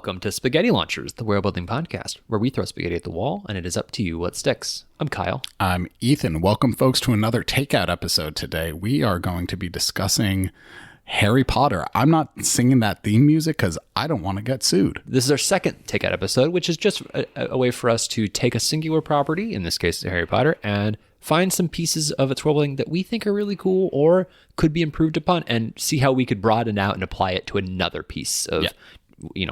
Welcome to Spaghetti Launchers, the world building podcast, where we throw spaghetti at the wall and it is up to you what sticks. I'm Kyle. I'm Ethan. Welcome, folks, to another Takeout episode today. We are going to be discussing Harry Potter. I'm not singing that theme music because I don't want to get sued. This is our second Takeout episode, which is just a way for us to take a singular property, in this case Harry Potter, and find some pieces of its world building that we think are really cool or could be improved upon, and see how we could broaden out and apply it to another piece of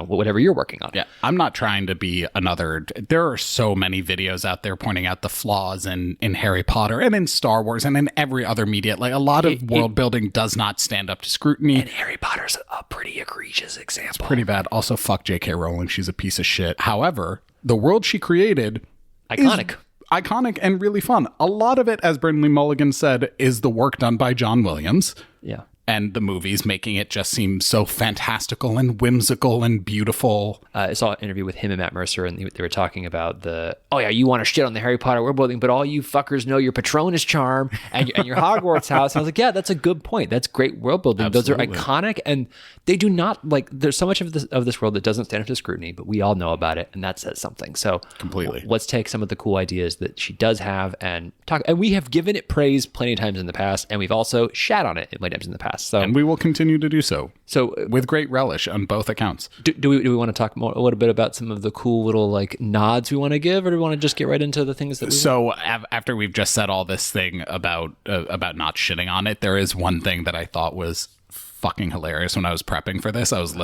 whatever you're working on. Yeah, I'm not trying to be another. There are so many videos out there pointing out the flaws in Harry Potter and in Star Wars and in every other media. Like, a lot of world building does not stand up to scrutiny. And Harry Potter's a pretty egregious example. It's pretty bad. Also, fuck J.K. Rowling. She's a piece of shit. However, the world she created iconic and really fun. A lot of it, as Brinley Mulligan said, is the work done by John Williams. Yeah. And the movies, making it just seem so fantastical and whimsical and beautiful. I saw an interview with him and Matt Mercer, and they were talking about you want to shit on the Harry Potter world building, but all you fuckers know your Patronus charm and your Hogwarts house. And I was like, yeah, that's a good point. That's great world building. Absolutely. Those are iconic, and they do not, there's so much of this world that doesn't stand up to scrutiny, but we all know about it, and that says something. So completely. Let's take some of the cool ideas that she does have and talk. And we have given it praise plenty of times in the past, and we've also shat on it many times in the past. So, and we will continue to do so. So with great relish on both accounts. Do we want to talk a little bit about some of the cool little nods we want to give, or do we want to just get right into the things that we So after we've just said all this thing about not shitting on it, there is one thing that I thought was fucking hilarious when I was prepping for this. I was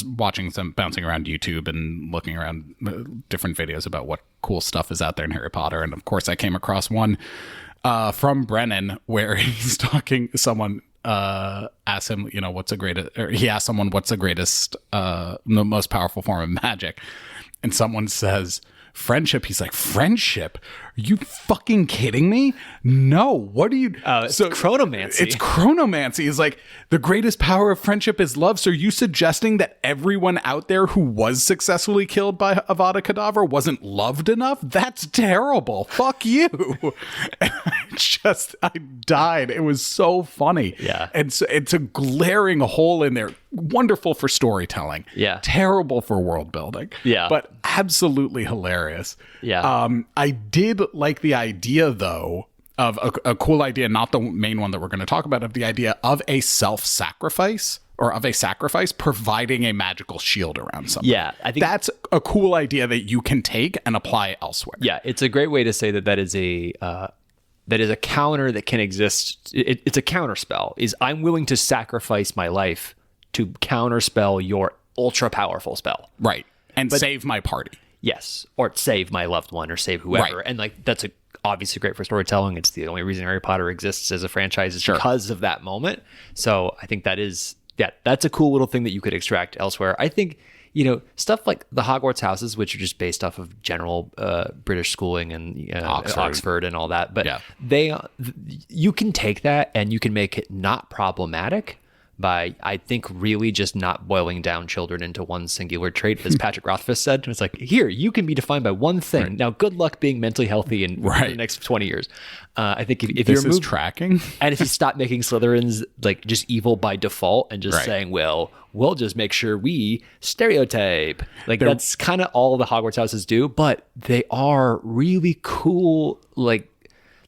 watching some, bouncing around YouTube and looking around different videos about what cool stuff is out there in Harry Potter, and of course I came across one from Brennan where he's talking. Someone asked him, he asked someone what's the greatest, the most powerful form of magic, and someone says friendship. He's like, friendship? Are you fucking kidding me? No. What are you? It's chronomancy. It's chronomancy. He's like, the greatest power of friendship is love. So are you suggesting that everyone out there who was successfully killed by Avada Kedavra wasn't loved enough? That's terrible. Fuck you. And I died. It was so funny. Yeah. And so it's a glaring hole in there. Wonderful for storytelling. Yeah. Terrible for world building. Yeah. But absolutely hilarious. Yeah. I did like the idea, though, of a cool idea, not the main one that we're going to talk about, of the idea of a self-sacrifice or of a sacrifice providing a magical shield around something. Yeah, I think that's a cool idea that you can take and apply elsewhere. Yeah, it's a great way to say that is a counter that can exist. It's a counter spell. Is I'm willing to sacrifice my life to counterspell your ultra powerful spell. Right. And save my party. Yes. Or save my loved one or save whoever. Right. And that's obviously great for storytelling. It's the only reason Harry Potter exists as a franchise is because of that moment. So I think that's a cool little thing that you could extract elsewhere. I think, stuff like the Hogwarts houses, which are just based off of general British schooling and Oxford and all that. But you can take that and you can make it not problematic by, I think, really just not boiling down children into one singular trait, as Patrick Rothfuss said. It's like, here, you can be defined by one thing. Right. Now, good luck being mentally healthy in the next 20 years. I think if this is tracking, and if you stop making Slytherins just evil by default and just saying, well, we'll just make sure we stereotype. That's kind of all the Hogwarts houses do, but they are really cool,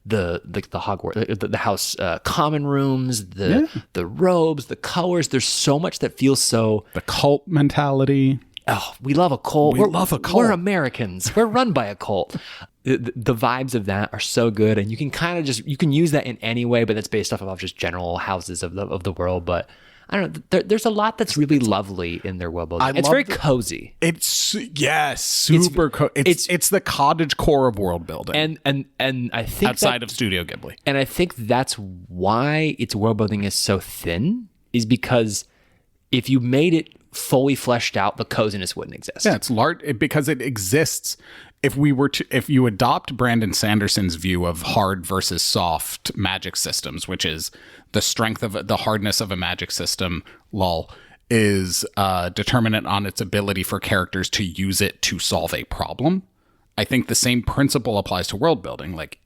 the Hogwarts, the house common rooms, the robes, the colors. There's so much that feels so... The cult mentality. Oh, we love a cult. We love a cult. We're Americans. We're run by a cult. The vibes of that are so good, and you can kind of you can use that in any way, but that's based off of just general houses of the world. But I don't know. There's a lot that's really lovely in their world building. It's very cozy. It's super cozy. It's the cottage core of world building. And I think outside of Studio Ghibli. And I think that's why its world building is so thin, is because if you made it fully fleshed out, the coziness wouldn't exist. Yeah, it's large because it exists. If you adopt Brandon Sanderson's view of hard versus soft magic systems, which is the strength of the hardness of a magic system, is determinant on its ability for characters to use it to solve a problem. I think the same principle applies to world building. Like,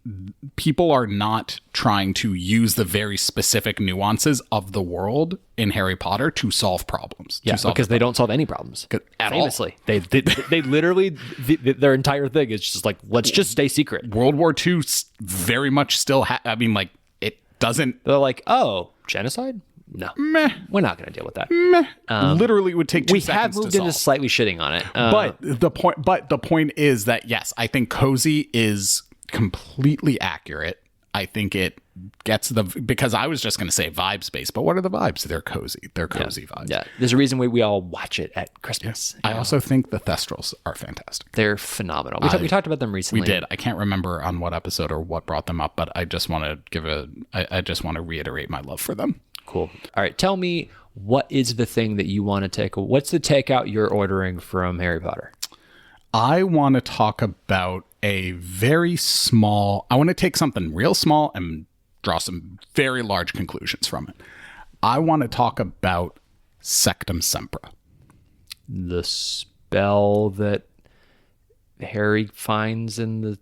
people are not trying to use the very specific nuances of the world in Harry Potter to solve problems. Yeah, because they don't solve any problems. At Famously. All. They literally, their entire thing is just like, let's just stay secret. World War II very much still, I mean, like, it doesn't. They're like, oh, genocide? No. Meh. We're not going to deal with that. Meh. Literally would take 2 seconds to solve. We have moved into slightly shitting on it. But the point is that, yes, I think cozy is completely accurate. I think it gets because I was just going to say vibe space, but what are the vibes? They're cozy. They're cozy vibes. Yeah. There's a reason we all watch it at Christmas. I also think the Thestrals are fantastic. They're phenomenal. We talked about them recently. We did. I can't remember on what episode or what brought them up, but I just want to I just want to reiterate my love for them. Cool. All right. Tell me, what is the thing that you want to take? What's the takeout you're ordering from Harry Potter? I want to talk about a very small, I want to take something real small and draw some very large conclusions from it. I want to talk about Sectum Sempra. The spell that Harry finds in the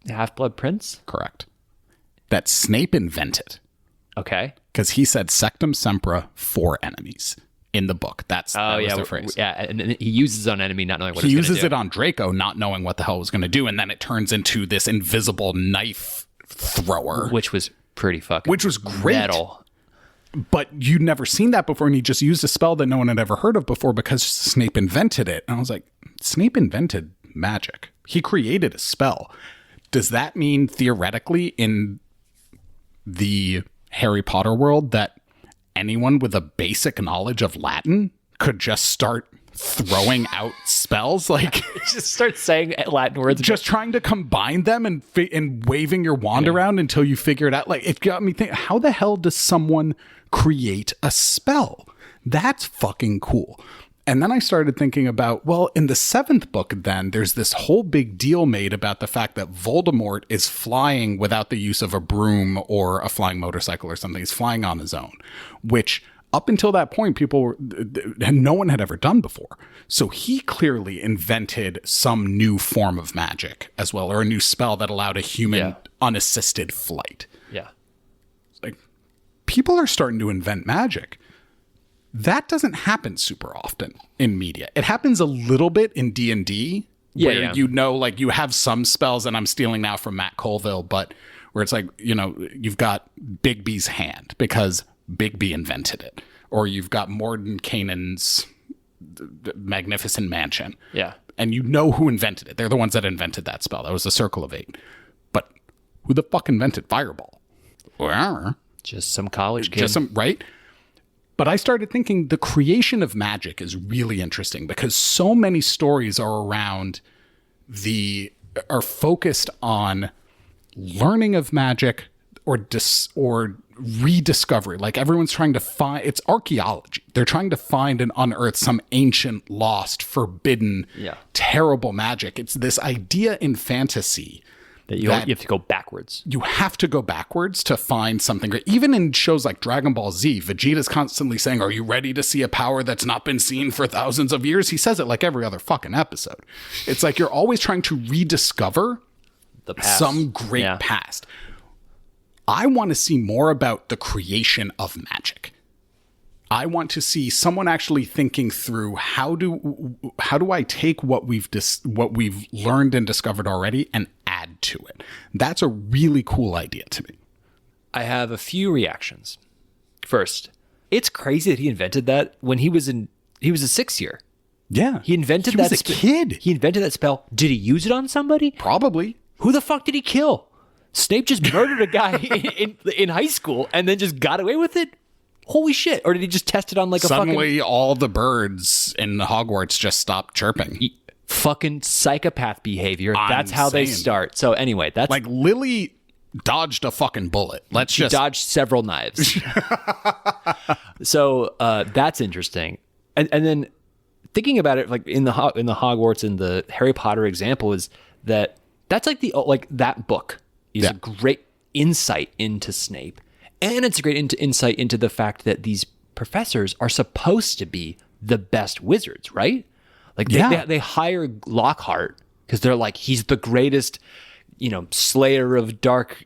Half-Blood Prince? Correct. That Snape invented. Okay. Because he said Sectum Sempra for enemies in the book. That was the phrase. Yeah, and he uses his own enemy not knowing what he uses it on Draco, not knowing what the hell it was going to do, and then it turns into this invisible knife thrower. Which was pretty fucking Which was great. Metal. But you'd never seen that before, and he just used a spell that no one had ever heard of before because Snape invented it. And I was like, Snape invented magic. He created a spell. Does that mean theoretically in the Harry Potter world that anyone with a basic knowledge of Latin could just start throwing out spells? Like, just start saying Latin words, just trying to combine them and waving your wand around until you figure it out. Like, it got me thinking, how the hell does someone create a spell? That's fucking cool. And then I started thinking about, well, in the 7th book, then there's this whole big deal made about the fact that Voldemort is flying without the use of a broom or a flying motorcycle or something. He's flying on his own, which up until that point, no one had ever done before. So he clearly invented some new form of magic as well, or a new spell that allowed a human unassisted flight. Yeah. Like, people are starting to invent magic. That doesn't happen super often in media. It happens a little bit in D&D, where you know, like, you have some spells, and I'm stealing now from Matt Colville, but where it's like, you know, you've got Bigby's hand because Bigby invented it, or you've got Mordenkainen's magnificent mansion. Yeah. And you know who invented it. They're the ones that invented that spell. That was the Circle of 8. But who the fuck invented Fireball? Just some college kid. Right? But I started thinking the creation of magic is really interesting because so many stories are are focused on learning of magic or rediscovery. Like, everyone's trying to find, it's archaeology. They're trying to find and unearth some ancient, lost, forbidden, terrible magic. It's this idea in fantasy that you have to go backwards. You have to go backwards to find something great. Even in shows like Dragon Ball Z, Vegeta's constantly saying, are you ready to see a power that's not been seen for thousands of years? He says it like every other fucking episode. It's like you're always trying to rediscover the past. Some great past. I want to see more about the creation of magic. I want to see someone actually thinking through how do I take what we've learned and discovered already and add to it. That's a really cool idea to me. I have a few reactions. First, it's crazy that he invented that when he was a 6th year. Yeah. He invented that. He was a kid. He invented that spell. Did he use it on somebody? Probably. Who the fuck did he kill? Snape just murdered a guy in high school and then just got away with it? Holy shit. Or did he just test it on like Suddenly all the birds in Hogwarts just stopped chirping. Fucking psychopath behavior. That's how they start. So anyway, that's like Lily dodged a fucking bullet. She dodged several knives. So that's interesting. And then thinking about it, like in the Hogwarts and the Harry Potter example, is that's like that book is a great insight into Snape. And it's a great insight into the fact that these professors are supposed to be the best wizards, right? Like they hire Lockhart because they're like, he's the greatest, slayer of dark,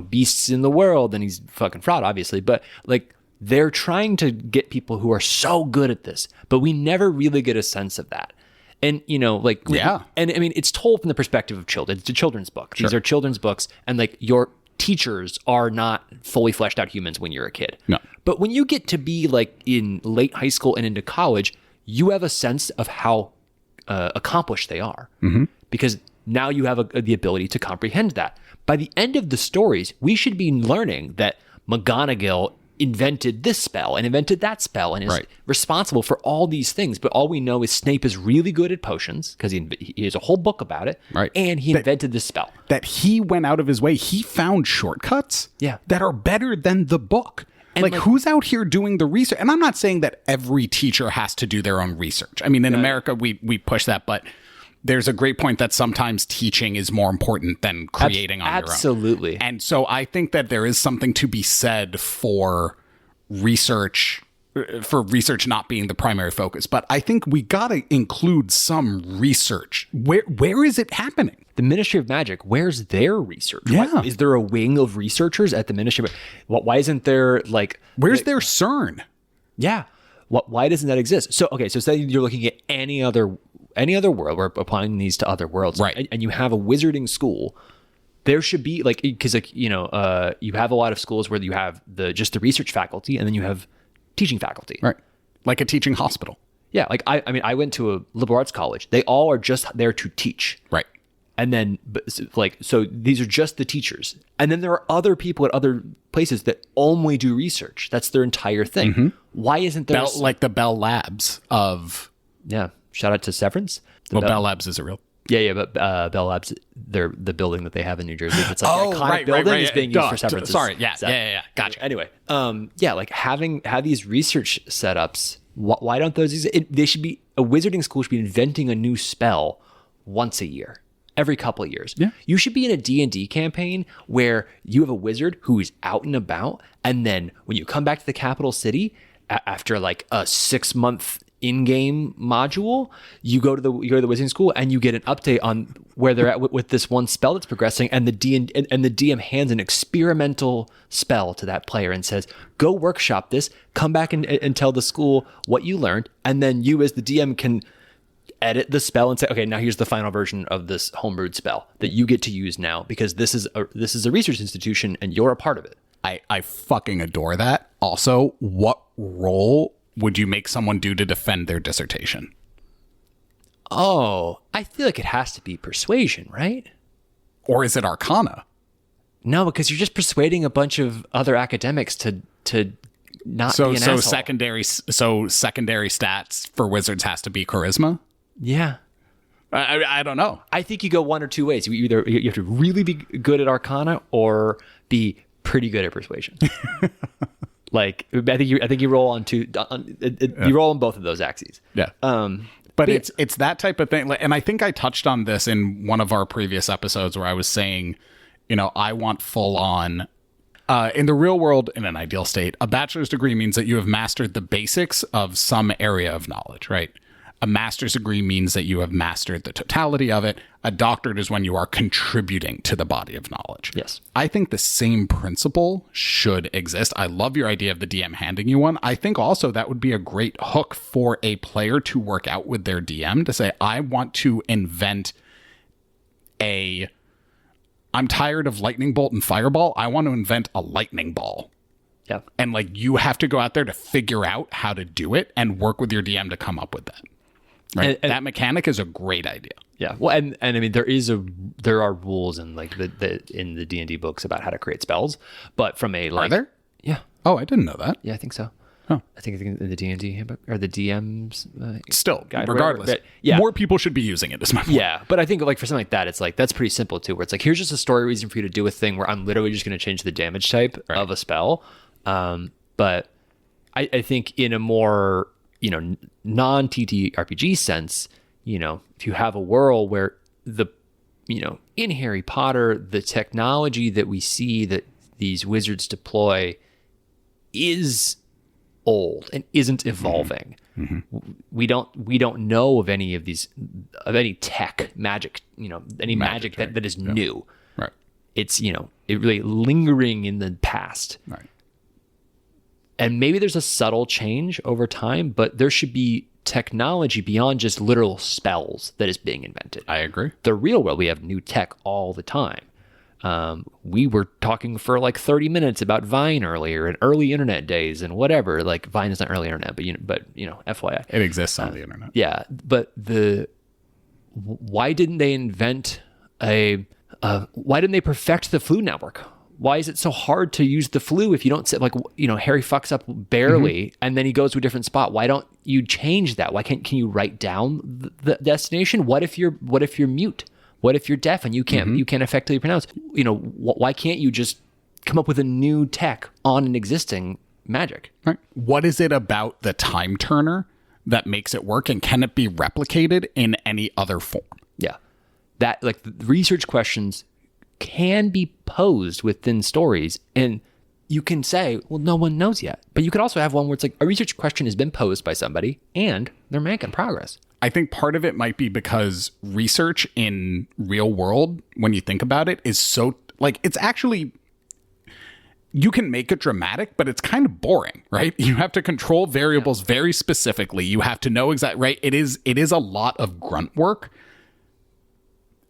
beasts in the world, and he's fucking fraud, obviously. But like, they're trying to get people who are so good at this, but we never really get a sense of that. And, and I mean, it's told from the perspective of children. It's a children's book. Sure. These are children's books. And like, your teachers are not fully fleshed out humans when you're a kid. No. But when you get to be like in late high school and into college, you have a sense of how accomplished they are. Mm-hmm. Because now you have the ability to comprehend that. By the end of the stories, we should be learning that McGonagall invented this spell and invented that spell and is responsible for all these things. But all we know is Snape is really good at potions because he has a whole book about it. Right. And he invented this spell. That he went out of his way. He found shortcuts that are better than the book. And like, who's out here doing the research? And I'm not saying that every teacher has to do their own research. I mean, in America, we push that, but there's a great point that sometimes teaching is more important than creating on your own. Absolutely. And so I think that there is something to be said for research not being the primary focus. But I think we got to include some research. Where is it happening? The Ministry of Magic, where's their research? Yeah. Is there a wing of researchers at the Ministry of Magic? Why isn't there like... Where's their CERN? Yeah. Why doesn't that exist? So, okay, so say you're looking at any other world, we're applying these to other worlds, right? And you have a wizarding school. There should be like, because like, you have a lot of schools where you have just the research faculty, and then you have teaching faculty, right? Like a teaching hospital. Yeah, like I went to a liberal arts college. They all are just there to teach, right? And then so these are just the teachers, and then there are other people at other places that only do research. That's their entire thing. Mm-hmm. Why isn't there like the Bell Labs of? Yeah. Shout out to Severance. Bell Labs is a real... Yeah, but Bell Labs, they're the building that they have in New Jersey. It's like the iconic building is being used for Severance. Sorry, yeah. Gotcha. Anyway, like have these research setups. Why don't those... They should be... A wizarding school should be inventing a new spell once a year. Every couple of years. Yeah. You should be in a D&D campaign where you have a wizard who is out and about, and then when you come back to the capital city, after like a 6-month in-game module, you go to the wizarding school and you get an update on where they're at with this one spell that's progressing, and the DM hands an experimental spell to that player and says, go workshop this, come back and tell the school what you learned, and then you as the DM can edit the spell and say, okay, now here's the final version of this homebrewed spell that you get to use now, because this is a research institution and you're a part of it. I fucking adore that. Also, what role would you make someone do to defend their dissertation? Oh, I feel like it has to be persuasion, right? Or is it arcana? No, because you're just persuading a bunch of other academics to not be an asshole. secondary stats for wizards has to be charisma? Yeah. I don't know. I think you go one or two ways. You have to really be good at arcana or be pretty good at persuasion. Like, I think you roll on two. You roll on both of those axes. Yeah. But it's that type of thing. And I think I touched on this in one of our previous episodes where I was saying, I want full on. In the real world, in an ideal state, a bachelor's degree means that you have mastered the basics of some area of knowledge, right? A master's degree means that you have mastered the totality of it. A doctorate is when you are contributing to the body of knowledge. Yes. I think the same principle should exist. I love your idea of the DM handing you one. I think also that would be a great hook for a player to work out with their DM to say, I want to invent I'm tired of lightning bolt and fireball. I want to invent a lightning ball. Yeah. And like, you have to go out there to figure out how to do it and work with your DM to come up with that. Right. And that mechanic is a great idea. Yeah. Well, and I mean, there are rules in like in the D&D books about how to create spells, but from a like... Are there? Yeah. Oh, I didn't know that. Yeah, I think so. Huh. I think in the D&D handbook or the DM's still guide, regardless. Yeah. More people should be using it is my point. Yeah, but I think like for something like that, it's like that's pretty simple too, where it's like, here's just a story reason for you to do a thing where I'm literally just going to change the damage type of a spell. But I think in a more, non-TTRPG sense, if you have a world where in Harry Potter, the technology that we see that these wizards deploy is old and isn't evolving. We don't know of any of these, of any tech magic, any magic that is new. Right. It's, it really lingering in the past. Right. And maybe there's a subtle change over time, but there should be technology beyond just literal spells that is being invented. I agree. The real world, we have new tech all the time. We were talking for like 30 minutes about Vine earlier and early internet days and whatever. Like Vine is not early internet, but FYI. It exists on the internet. Yeah. But why didn't they invent why didn't they perfect the flu network? Why is it so hard to use the flu if you don't sit Harry fucks up barely and then he goes to a different spot? Why don't you change that? Why can you write down the destination? What if you're mute? What if you're deaf and you can't effectively pronounce? Why can't you just come up with a new tech on an existing magic? Right. What is it about the time turner that makes it work, and can it be replicated in any other form? Yeah. That the research questions can be posed within stories, and you can say, well, no one knows yet. But you could also have one where it's like a research question has been posed by somebody and they're making progress. I think part of it might be because research in real world, when you think about it, is so it's actually, you can make it dramatic, but it's kind of boring, right? You have to control variables very specifically. You have to know exactly, right? It is a lot of grunt work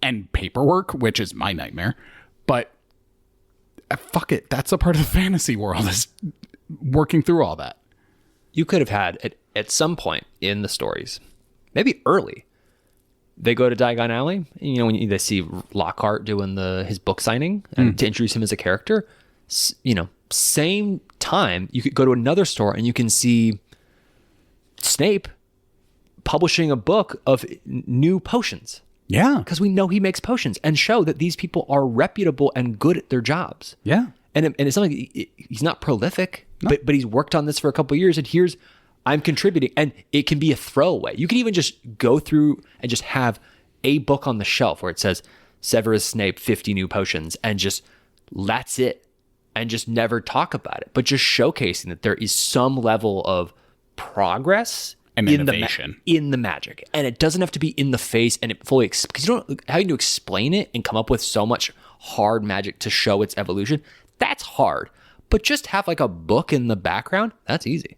and paperwork, which is my nightmare. But fuck it, that's a part of the fantasy world, is working through all that. You could have had at some point in the stories, maybe early, they go to Diagon Alley. When they see Lockhart doing his book signing and to introduce him as a character, same time you could go to another store and you can see Snape publishing a book of new potions. Yeah. Because we know he makes potions, and show that these people are reputable and good at their jobs. Yeah. And it's not like he's not prolific, but he's worked on this for a couple of years, and I'm contributing, and it can be a throwaway. You can even just go through and just have a book on the shelf where it says Severus Snape 50 new potions, and just that's it, and just never talk about it, but just showcasing that there is some level of progress and innovation in the magic, and it doesn't have to be in the face and it fully because you don't having to explain it and come up with so much hard magic to show its evolution. That's hard, but just have a book in the background. That's easy.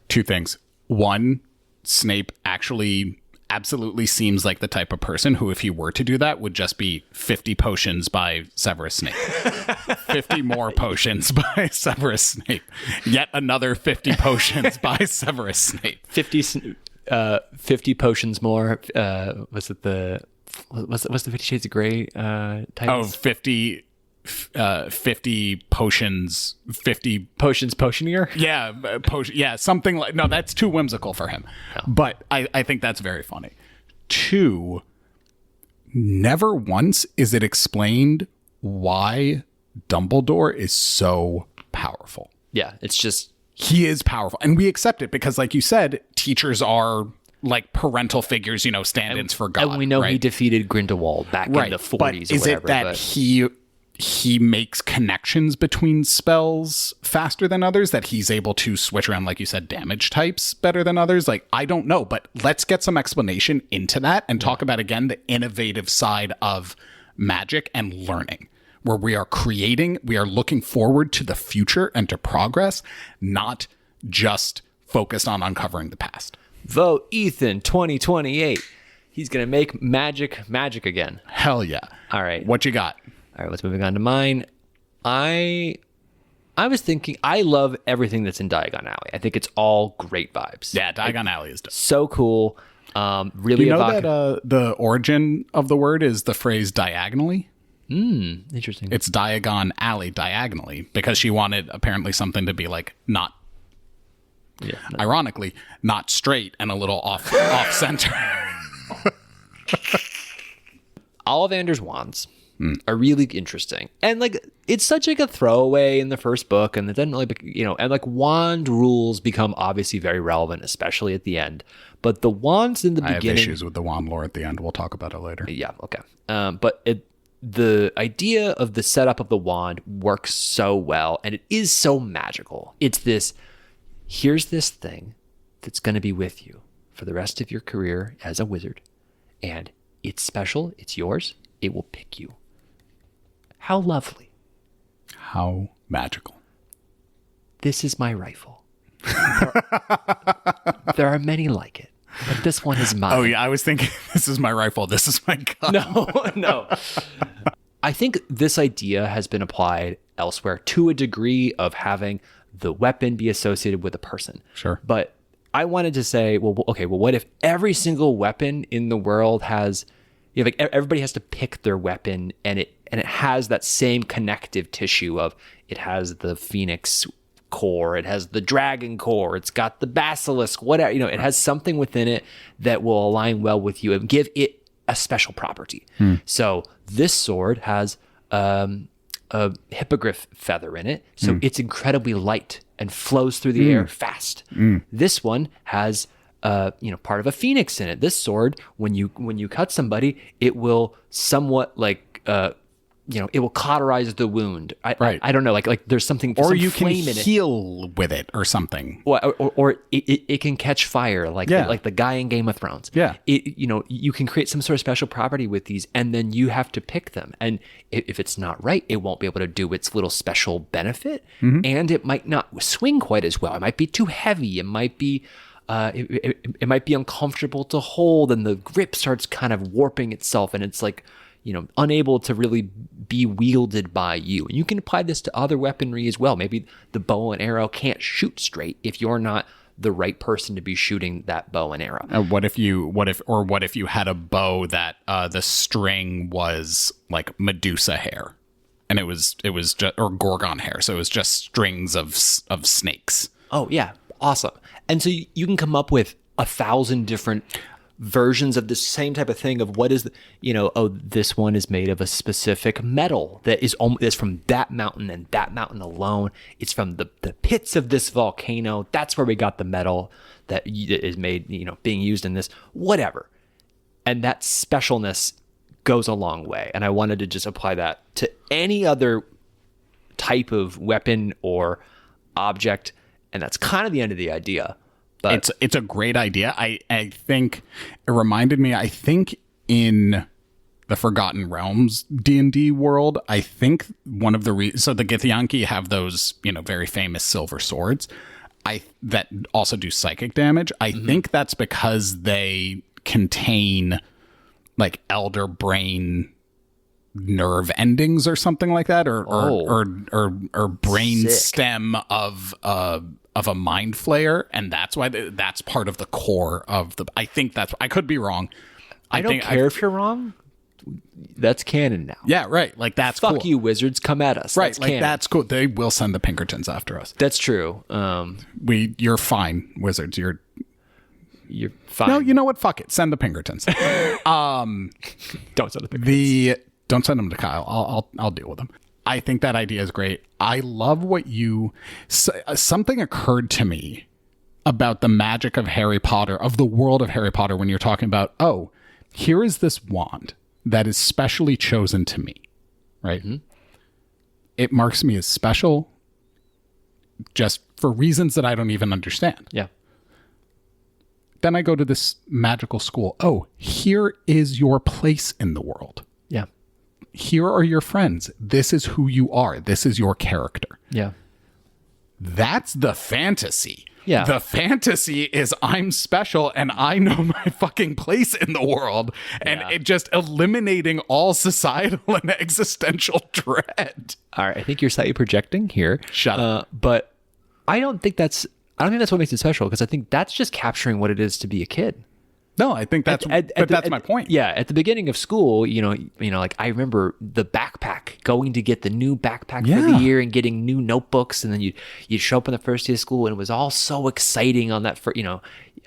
Two things. One, Snape actually absolutely seems like the type of person who, if he were to do that, would just be 50 potions by Severus Snape. 50 more potions by Severus Snape. Yet another 50 potions by Severus Snape. 50 potions more. What's the 50 Shades of Grey title? Oh, 50 potions, 50 potions potioneer. Yeah, something like, no, that's too whimsical for him. No. But I think that's very funny. Two, never once is it explained why Dumbledore is so powerful. Yeah, it's just, he is powerful, and we accept it because, like you said, teachers are like parental figures, stand-ins for God. And we know right? he defeated Grindelwald back in the 40s. But is or whatever, it that he makes connections between spells faster than others, that he's able to switch around, like you said, damage types better than others? I don't know, but let's get some explanation into that and talk about, again, the innovative side of magic and learning, where we are looking forward to the future and to progress, not just focused on uncovering the past. Vote Ethan 2028. He's going to make magic again. Hell yeah. All right. What you got? All right, let's moving on to mine. I was thinking, I love everything that's in Diagon Alley. I think it's all great vibes. Yeah, Diagon Alley is dope. So cool. Really, do you know that the origin of the word is the phrase diagonally? Interesting. It's Diagon Alley, diagonally, because she wanted apparently something to be not. Yeah, ironically, not straight and a little off center. Ollivander's wands are really interesting, and it's such a throwaway in the first book, and it doesn't really, and wand rules become obviously very relevant, especially at the end. But the wands in the beginning, I have issues with the wand lore at the end. We'll talk about it later. Yeah, okay. But the idea of the setup of the wand works so well, and it is so magical. It's this here's this thing that's going to be with you for the rest of your career as a wizard, and it's special, it's yours, it will pick you. How lovely. How magical. This is my rifle. There are many like it, but this one is mine. Oh yeah, I was thinking, this is my rifle, this is my gun. No. I think this idea has been applied elsewhere to a degree of having the weapon be associated with a person. Sure. But I wanted to say, well, what if every single weapon in the world has, like everybody has to pick their weapon, and it has that same connective tissue of, it has the phoenix core, it has the dragon core, it's got the basilisk, whatever, it has something within it that will align well with you and give it a special property. So this sword has a hippogriff feather in it, so it's incredibly light and flows through the air fast. This one has part of a phoenix in it. This sword, when you cut somebody, it will somewhat like it will cauterize the wound. I don't know, like there's something, or some you can flame in it. heal with it or something. Or it can catch fire, like the guy in Game of Thrones. Yeah, you can create some sort of special property with these, and then you have to pick them. And if it's not right, it won't be able to do its little special benefit, and it might not swing quite as well. It might be too heavy. It might be. It might be uncomfortable to hold, and the grip starts kind of warping itself, and it's like, unable to really be wielded by you. And you can apply this to other weaponry as well. Maybe the bow and arrow can't shoot straight if you're not the right person to be shooting that bow and arrow. What if you had a bow that the string was like Medusa hair, and it was just, or Gorgon hair, so it was just strings of snakes. Oh yeah, awesome. And so you can come up with 1,000 different versions of the same type of thing of what is this one is made of a specific metal that is from that mountain and that mountain alone. It's from the pits of this volcano. That's where we got the metal that is made, being used in this, whatever. And that specialness goes a long way. And I wanted to just apply that to any other type of weapon or object. And that's kind of the end of the idea. But it's a great idea. I think it reminded me, I think in the Forgotten Realms D&D world, I think one of the reasons, so the Githyanki have those, very famous silver swords that also do psychic damage. I think that's because they contain like elder brain nerve endings or something like that, or brain stem of a mind flayer, and that's why that's part of the core of the. I think that's. I could be wrong. I don't care if you're wrong. That's canon now. Yeah, right. Like that's fuck cool. you, wizards. Come at us. Right, that's like canon. That's cool. They will send the Pinkertons after us. That's true. You're fine, wizards. You're fine. No, you know what? Fuck it. Send the Pinkertons. Don't send the Pinkertons. Don't send them to Kyle. I'll deal with them. I think that idea is great. I love what something occurred to me about the magic of Harry Potter, of the world of Harry Potter, when you're talking about, here is this wand that is specially chosen to me, right? Mm-hmm. It marks me as special just for reasons that I don't even understand. Yeah. Then I go to this magical school. Oh, here is your place in the world. Yeah. Here are your friends. This is who you are. This is your character. Yeah. That's the fantasy. Yeah. The fantasy is I'm special and I know my fucking place in the world, and it just eliminating all societal and existential dread. All right. I think you're slightly projecting here. Shut up. But I don't think that's what makes it special, because I think that's just capturing what it is to be a kid. No, I think that's my point. Yeah, at the beginning of school, like I remember the backpack, going to get the new backpack for the year and getting new notebooks, and then you'd show up on the first day of school, and it was all so exciting on that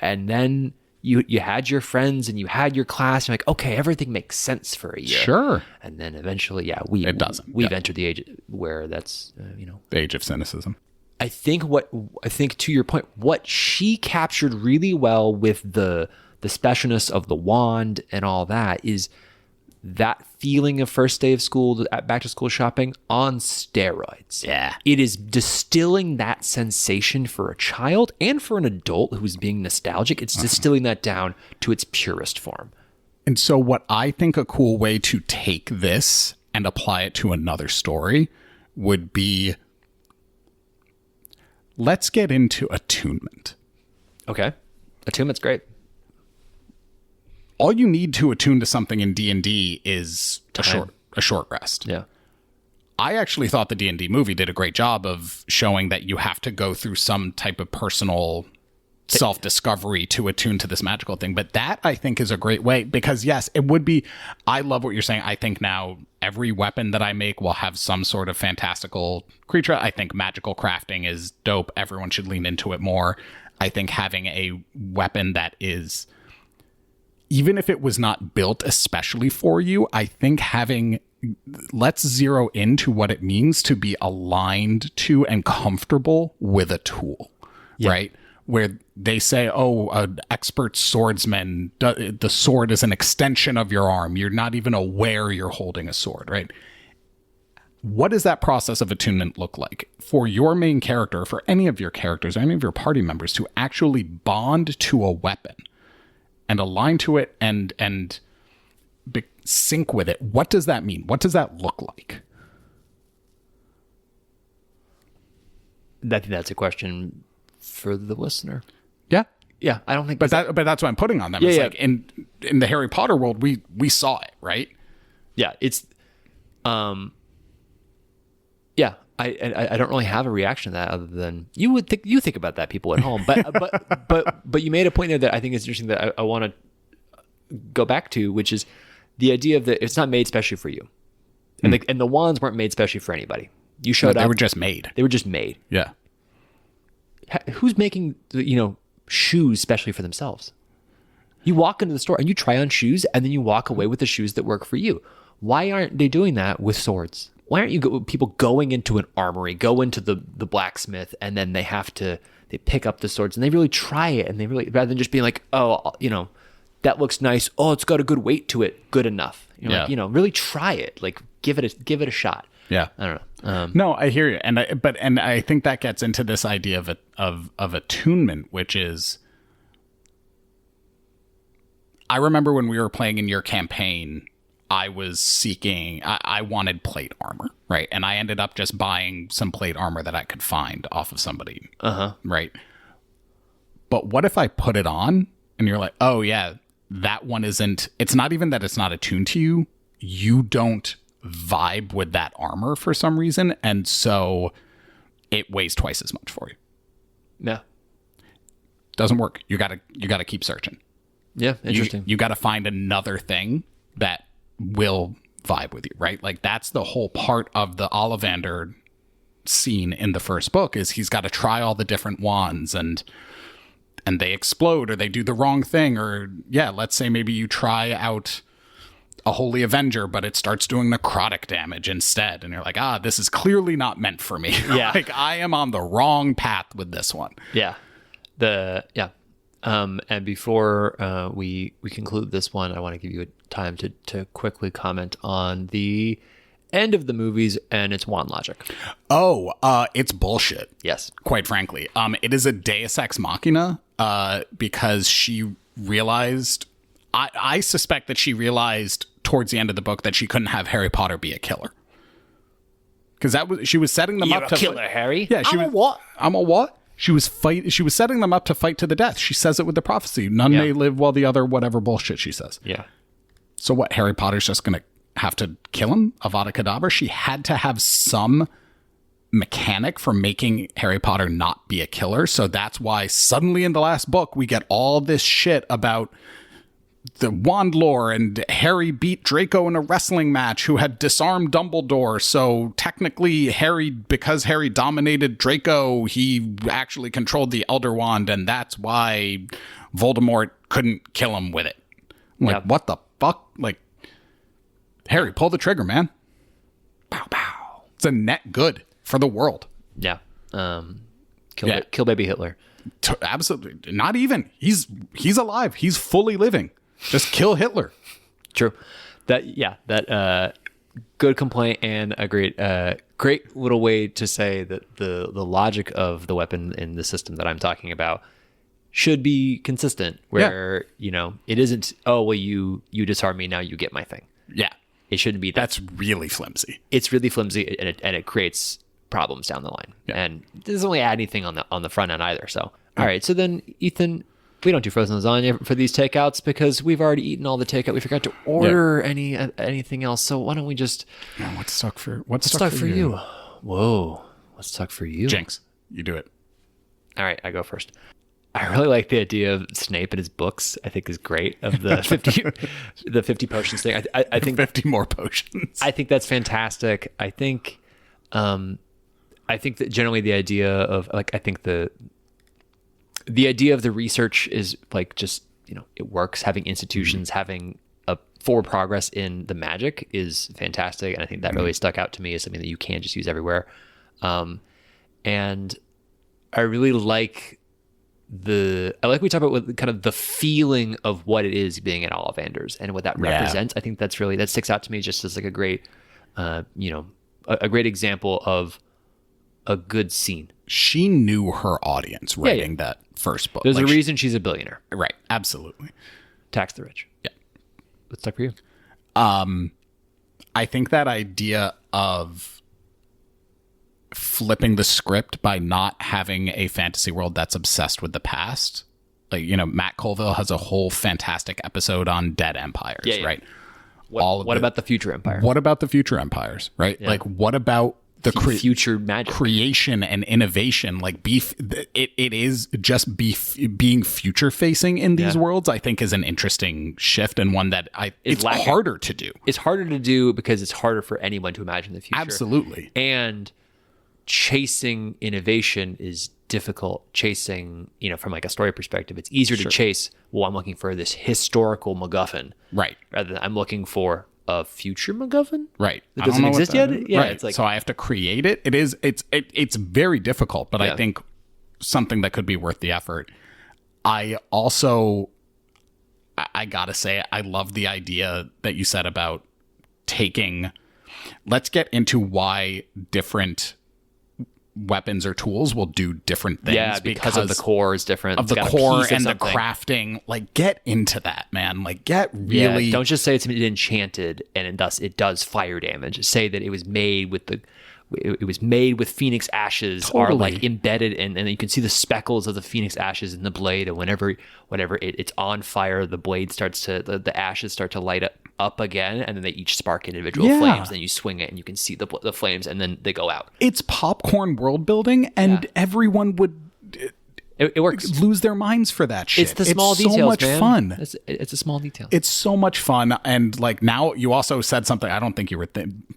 and then you had your friends and you had your class, and you're like, okay, everything makes sense for a year. Sure. And then eventually, it doesn't. We've entered the age where that's the age of cynicism. I think to your point, what she captured really well with the specialness of the wand and all that is that feeling of first day of school, back to school shopping on steroids. Yeah. It is distilling that sensation for a child and for an adult who's being nostalgic. It's distilling that down to its purest form. And so what I think a cool way to take this and apply it to another story would be, let's get into attunement. Okay. Attunement's great. All you need to attune to something in D&D is Time. a short rest. Yeah. I actually thought the D&D movie did a great job of showing that you have to go through some type of personal self-discovery to attune to this magical thing. But that, I think, is a great way, because yes, it would be, I love what you're saying. I think now every weapon that I make will have some sort of fantastical creature. I think magical crafting is dope. Everyone should lean into it more. I think having a weapon that is, even if it was not built especially for you, I think having, let's zero into what it means to be aligned to and comfortable with a tool, right? Where they say, oh, an expert swordsman, the sword is an extension of your arm. You're not even aware you're holding a sword, right? What does that process of attunement look like for your main character, for any of your characters, any of your party members, to actually bond to a weapon and align to it and sync with it? What does that mean? What does that look like? I think that's a question for the listener. Yeah. Yeah, I don't think... But that's what I'm putting on them. Yeah, it's yeah. like in the Harry Potter world, we saw it, right? Yeah, it's... Yeah, I don't really have a reaction to that other than you think about that, people at home. But you made a point there that I think is interesting that I want to go back to, which is the idea of that it's not made specially for you. And the wands weren't made specially for anybody. You showed up. They were just made. They were just made. Yeah. Who's making, shoes specially for themselves? You walk into the store and you try on shoes and then you walk away with the shoes that work for you. Why aren't they doing that with swords? Why aren't people going into an armory, go into the blacksmith, and then they pick up the swords and they really try it, and they really, rather than just being like, oh, that looks nice. Oh, it's got a good weight to it. Good enough. Really try it. Like give it a shot. Yeah. I don't know. No, I hear you. And I think that gets into this idea of attunement, which is, I remember when we were playing in your campaign, I was seeking, I wanted plate armor, right? And I ended up just buying some plate armor that I could find off of somebody, right? But what if I put it on and you're like, oh yeah, that one isn't, it's not even that it's not attuned to you. You don't vibe with that armor for some reason, and so it weighs twice as much for you. Yeah. Doesn't work. You gotta keep searching. Yeah, interesting. You gotta find another thing that will vibe with you, right? Like that's the whole part of the Ollivander scene in the first book, is he's got to try all the different wands and they explode or they do the wrong thing, or let's say maybe you try out a Holy Avenger, but it starts doing necrotic damage instead, and you're like, this is clearly not meant for me. Yeah. Like I am on the wrong path with this one. Yeah. And before we conclude this one, I want to give you a time to quickly comment on the end of the movies and its wand logic. It's bullshit. Yes. Quite frankly. It is a Deus Ex Machina, because she realized, I suspect that she realized towards the end of the book that she couldn't have Harry Potter be a killer. Because she was setting them up to killer, Harry. Yeah, I'm a what? I'm a what? She was setting them up to fight to the death. She says it with the prophecy. None may live while the other, whatever bullshit she says. Yeah. So what, Harry Potter's just going to have to kill him? Avada Kedavra? She had to have some mechanic for making Harry Potter not be a killer. So that's why suddenly in the last book, we get all this shit about the wand lore, and Harry beat Draco in a wrestling match who had disarmed Dumbledore. So technically because Harry dominated Draco, he actually controlled the Elder Wand, and that's why Voldemort couldn't kill him with it. Like, what the fuck? Like, Harry, pull the trigger, man. Pow, pow. It's a net good for the world. Yeah. Kill baby Hitler. Absolutely. Not even. He's alive. He's fully living. Just kill Hitler. True. that good complaint and a great little way to say that the logic of the weapon in the system that I'm talking about should be consistent, where it isn't, oh well, you disarm me, now you get my thing. Yeah, it shouldn't be that. That's really flimsy. It's really flimsy, and it creates problems down the line, and it doesn't really add anything on the front end either. So all right, so then Ethan, we don't do frozen lasagna for these takeouts because we've already eaten all the takeout. We forgot to order anything else. So why don't we just? What's stuck for you? Whoa, what's stuck for you? Jinx, you do it. All right, I go first. I really like the idea of Snape and his books. I think is great. Of the 50 potions thing. I think 50 more potions. I think that's fantastic. I think that generally the idea of I think the idea of the research is just it works. Having institutions, having a forward progress in the magic is fantastic, and I think that really stuck out to me as something that you can just use everywhere. And I really like we talk about kind of the feeling of what it is being at Ollivanders and what that represents. I think that sticks out to me just as a great, a great example of a good scene. She knew her audience writing that first book. There's a reason she's a billionaire. Right. Absolutely. Tax the rich. Yeah. What's stuck for you? I think that idea of flipping the script by not having a fantasy world that's obsessed with the past. Matt Colville has a whole fantastic episode on dead empires, right? What about the future empire? What about the future empires, right? Yeah. What about the future magic creation and innovation? It is just being future facing in these worlds, I think, is an interesting shift, and one that it's harder to do. It's harder to do because it's harder for anyone to imagine the future. Absolutely. And chasing innovation is difficult. Chasing, from a story perspective, it's easier to chase, well, I'm looking for this historical MacGuffin. Right. Rather than I'm looking for a future MacGuffin. Right. That doesn't exist yet. Yeah. Right. It's so I have to create it. It's very difficult, but I think something that could be worth the effort. I gotta say, I love the idea that you said about let's get into why different weapons or tools will do different things. Yeah, because of the core is different. Of the core and the crafting. Get into that, man. Get really... don't just say it's enchanted and it does fire damage. Say that it was made with phoenix ashes are embedded and you can see the speckles of the phoenix ashes in the blade, and whenever it's on fire, the blade starts to the ashes start to light up again, and then they each spark individual flames. Then you swing it and you can see the flames, and then they go out. It's popcorn world building, and everyone would it works. Lose their minds for that shit. It's the small details, so much man. fun. It's a small detail. It's so much fun. And now you also said something, I don't think you were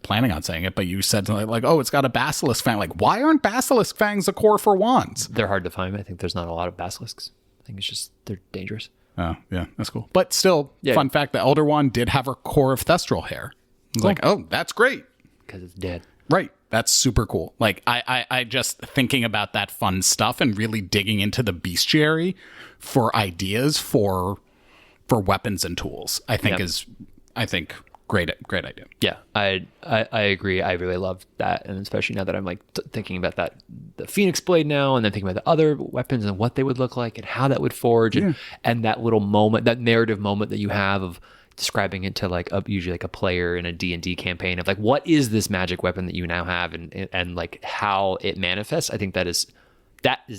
planning on saying it, but you said something oh, it's got a basilisk fang. Why aren't basilisk fangs a core for wands? They're hard to find. I think there's not a lot of basilisks. I think it's just they're dangerous. Oh, yeah, that's cool. But still, fun fact, the Elder Wand did have a core of thestral hair. I was oh, that's great. Because it's dead. Right. That's super cool. I just thinking about that fun stuff and really digging into the bestiary for ideas for weapons and tools, I think is great idea. Yeah, I agree. I really love that, and especially now that I'm thinking about the Phoenix Blade now, and then thinking about the other weapons and what they would look like and how that would forge, and that little moment, that narrative moment that you have of describing it to usually a player in a D&D campaign of what is this magic weapon that you now have and how it manifests. I think that is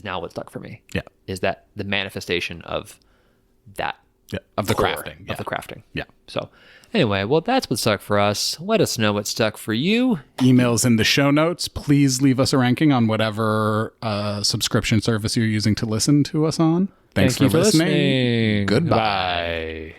now what stuck for me. Yeah, is that the manifestation of that. Yeah, of the crafting. Of the crafting. Yeah. So anyway, well, that's what stuck for us. Let us know what stuck for you. Emails in the show notes. Please leave us a ranking on whatever subscription service you're using to listen to us on. Thanks for listening. Goodbye.